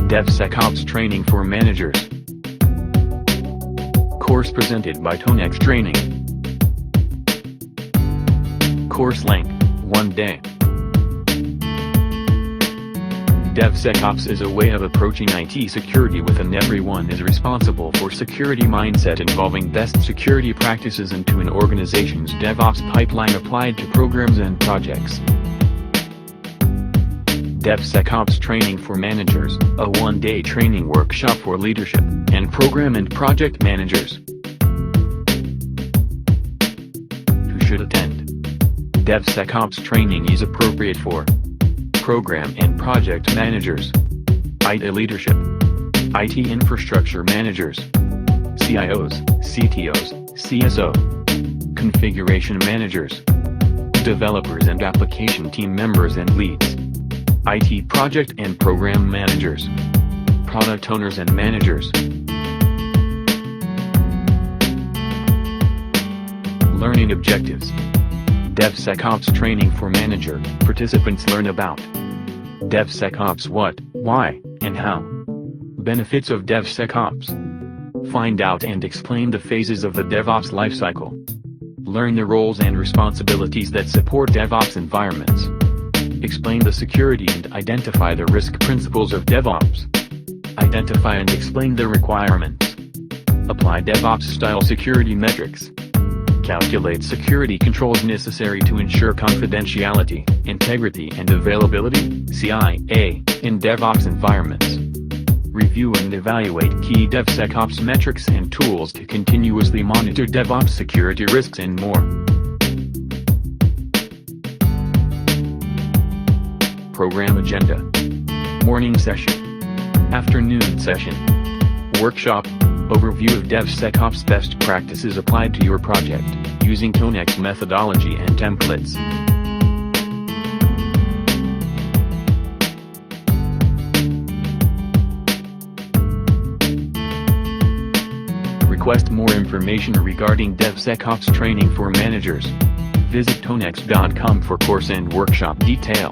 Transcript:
DevSecOps Training for Managers. Course presented by Tonex Training. Course length, 1 day. DevSecOps is a way of approaching IT security with an everyone is responsible for security mindset involving best security practices into an organization's DevOps pipeline applied to programs and projects. DevSecOps Training for Managers, a 1-day training workshop for leadership and program and project managers. Who should attend? DevSecOps training is appropriate for program and project managers, IT leadership, IT infrastructure managers, CIOs, CTOs, CSO, configuration managers, developers and application team members and leads, IT project and program managers, product owners and managers. Learning objectives. DevSecOps Training for Manager, participants learn about DevSecOps what, why, and how. Benefits of DevSecOps. Find out and explain the phases of the DevOps lifecycle. Learn the roles and responsibilities that support DevOps environments. Explain the security and identify the risk principles of DevOps. Identify and explain the requirements. Apply DevOps-style security metrics. Calculate security controls necessary to ensure confidentiality, integrity and availability (CIA) in DevOps environments. Review and evaluate key DevSecOps metrics and tools to continuously monitor DevOps security risks and more. Program agenda. Morning session. Afternoon session. Workshop. Overview of DevSecOps best practices applied to your project, using Tonex methodology and templates. Request more information regarding DevSecOps training for managers. Visit tonex.com for course and workshop detail.